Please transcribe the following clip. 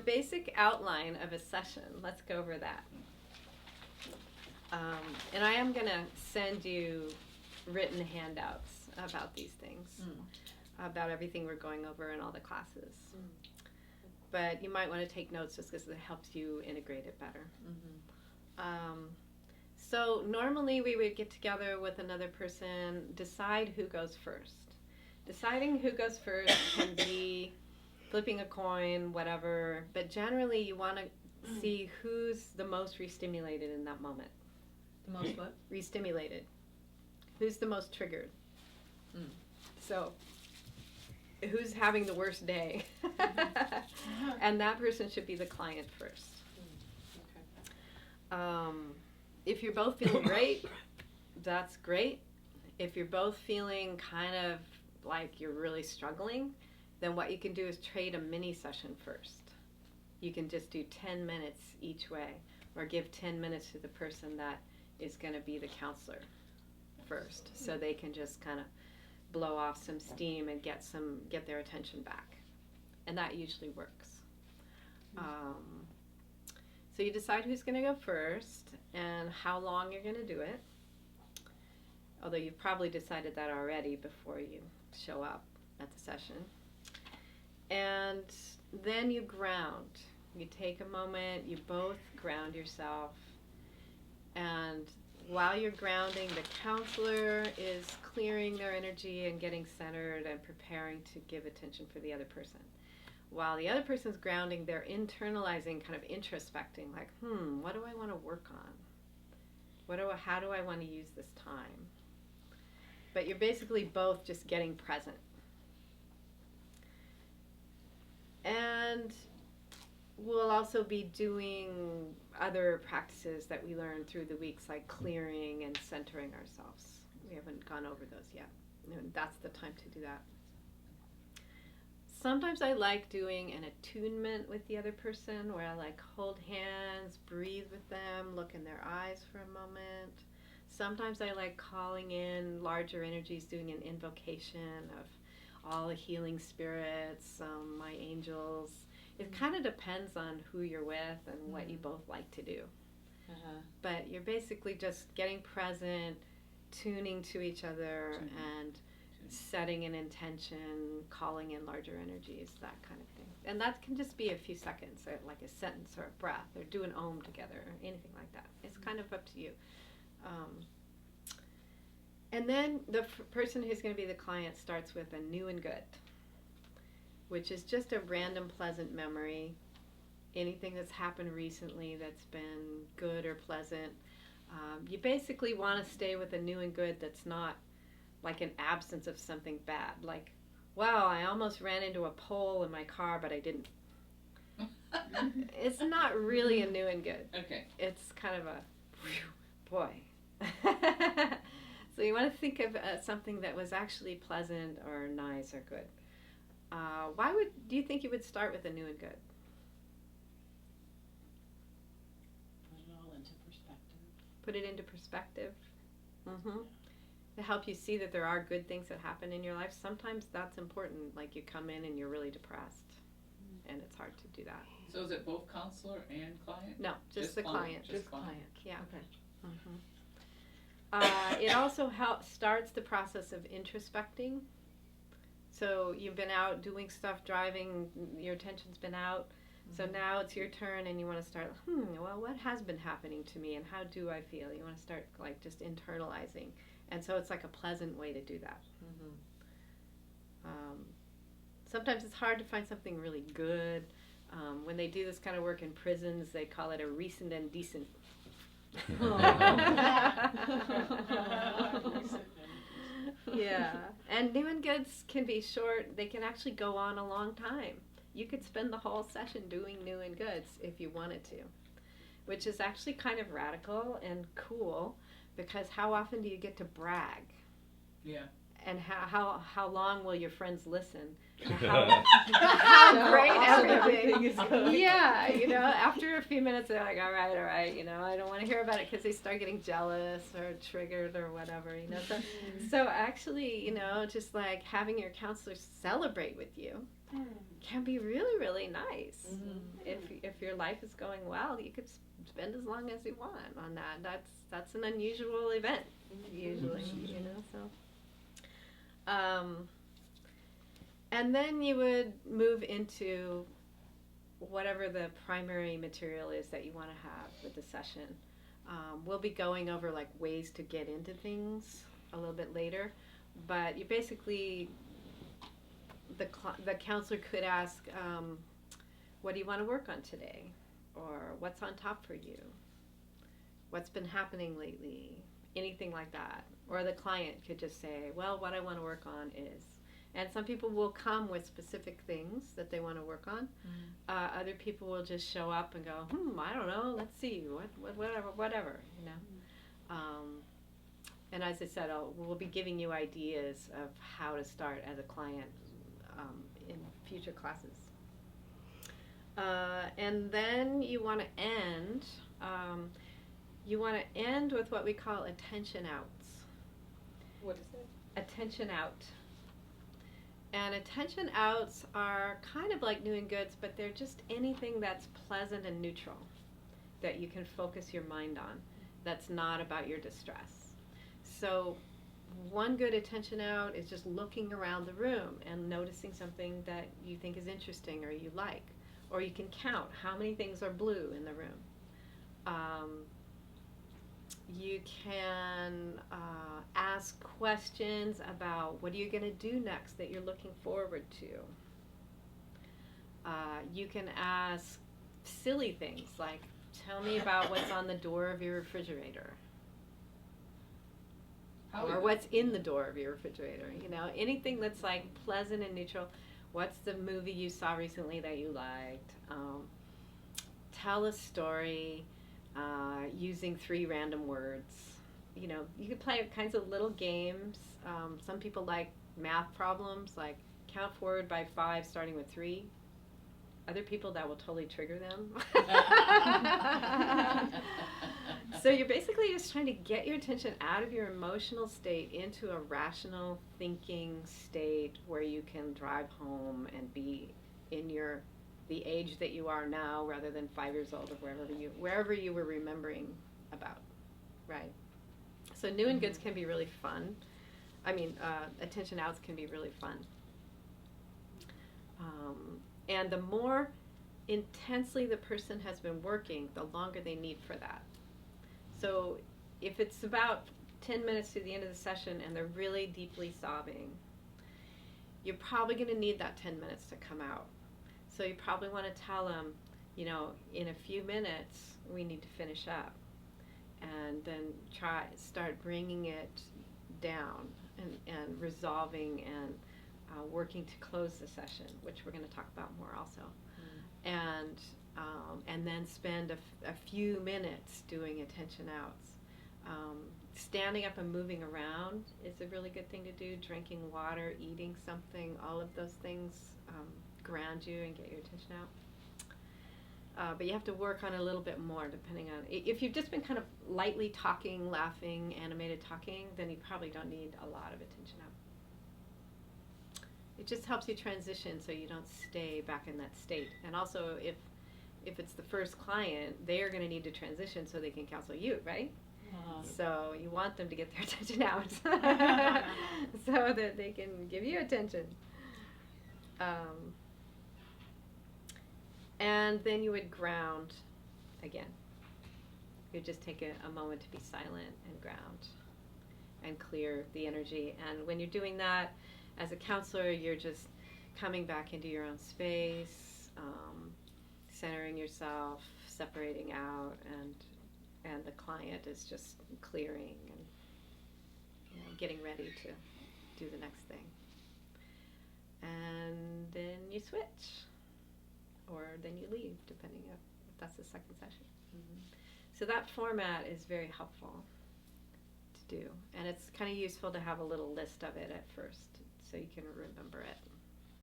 basic outline of a session, let's go over that. And I am going to send you written handouts about these things, about everything we're going over in all the classes. But you might want to take notes just because it helps you integrate it better. So normally we would get together with another person, decide who goes first. Deciding who goes first can be flipping a coin, whatever, but generally you want to see who's the most re-stimulated in that moment. The most what? Re-stimulated. Who's the most triggered? So, who's having the worst day? And that person should be the client first. If you're both feeling great, that's great. If you're both feeling kind of like you're really struggling, then what you can do is trade a mini session first. You can just do 10 minutes each way, or give 10 minutes to the person that is going to be the counselor first, so they can just kind of blow off some steam and get their attention back, and that usually works. So you decide who's going to go first and how long you're going to do it, although you've probably decided that already before you show up at the session. And then you ground. You take a moment, you both ground yourself, and while you're grounding, the counselor is clearing their energy and getting centered and preparing to give attention for the other person. While the other person's grounding, they're internalizing, kind of introspecting, like, what do I want to work on? How do I want to use this time? But you're basically both just getting present. And we'll also be doing other practices that we learn through the weeks, like clearing and centering ourselves. We haven't gone over those yet. And that's the time to do that. Sometimes I like doing an attunement with the other person, where I like hold hands, breathe with them, look in their eyes for a moment. Sometimes I like calling in larger energies, doing an invocation of all the healing spirits, my angels. It kind of depends on who you're with and what you both like to do. But you're basically just getting present, tuning to each other, and setting an intention, calling in larger energies, that kind of thing. And that can just be a few seconds, like a sentence or a breath, or do an om together, or anything like that. It's kind of up to you. And then the person who's going to be the client starts with a new and good, which is just a random pleasant memory, anything that's happened recently that's been good or pleasant. You basically want to stay with a new and good that's not like an absence of something bad. Like, wow, I almost ran into a pole in my car, but I didn't. It's not really a new and good. Okay. It's kind of a, boy. So you want to think of something that was actually pleasant or nice or good. Do you think you would start with a new and good? Put it all into perspective. Put it into perspective. To help you see that there are good things that happen in your life. Sometimes that's important, like you come in and you're really depressed, and it's hard to do that. So is it both counselor and client? No, just the client. Just client. Yeah. Okay. It also starts the process of introspecting. So you've been out doing stuff, driving, your attention's been out. So now it's your turn, and you want to start, well, what has been happening to me, and how do I feel? You want to start like just internalizing. And so it's like a pleasant way to do that. Sometimes it's hard to find something really good. When they do this kind of work in prisons, they call it a recent and decent. Yeah. And new and goods can be short. They can actually go on a long time. You could spend the whole session doing new and goods if you wanted to, which is actually kind of radical and cool, because how often do you get to brag? Yeah. and how long will your friends listen? And how great everything is going. Yeah, after a few minutes they're like, all right, I don't want to hear about it because they start getting jealous or triggered or whatever, So actually, just like having your counselor celebrate with you can be really, really nice. If your life is going well, you could spend as long as you want on that. That's an unusual event usually, so. And then you would move into whatever the primary material is that you want to have with the session. We'll be going over like ways to get into things a little bit later, but you basically, the counselor could ask, what do you want to work on today? Or what's on top for you? What's been happening lately? Anything like that. Or the client could just say, well, what I want to work on is. And some people will come with specific things that they want to work on. Other people will just show up and go, I don't know, let's see, whatever. And as I said, we'll be giving you ideas of how to start as a client in future classes. And then you want to end. You want to end with what we call attention outs. What is it? Attention out. And attention outs are kind of like new and goods, but they're just anything that's pleasant and neutral that you can focus your mind on, that's not about your distress. So one good attention out is just looking around the room and noticing something that you think is interesting or you like. Or you can count how many things are blue in the room. You can ask questions about what are you going to do next that you're looking forward to. You can ask silly things like, tell me about what's on the door of your refrigerator. Or what's in the door of your refrigerator. Anything that's like pleasant and neutral. What's the movie you saw recently that you liked? Tell a story using 3 random words. You could play all kinds of little games. Some people like math problems, like count forward by 5 starting with 3. Other people, that will totally trigger them. So you're basically just trying to get your attention out of your emotional state into a rational thinking state where you can drive home and be in the age that you are now rather than 5 years old or wherever you were remembering about, right? So new and goods can be really fun. Attention outs can be really fun. And the more intensely the person has been working, the longer they need for that. So if it's about 10 minutes to the end of the session and they're really deeply sobbing, you're probably going to need that 10 minutes to come out. So you probably want to tell them, in a few minutes we need to finish up, and then start bringing it down and resolving and working to close the session, which we're going to talk about more also. And then spend a few minutes doing attention outs. Standing up and moving around is a really good thing to do. Drinking water, eating something, all of those things ground you and get your attention out. But you have to work on it a little bit more depending on, if you've just been kind of lightly talking, laughing, animated talking, then you probably don't need a lot of attention out. It just helps you transition so you don't stay back in that state. And also, if it's the first client, they are going to need to transition so they can counsel you, right? So you want them to get their attention out so that they can give you attention. And then you would ground again. You would just take a moment to be silent and ground and clear the energy. And when you're doing that, as a counselor, you're just coming back into your own space, centering yourself, separating out, and the client is just clearing and getting ready to do the next thing. And then you switch, or then you leave, depending if that's the second session. So that format is very helpful do. And it's kind of useful to have a little list of it at first so you can remember it.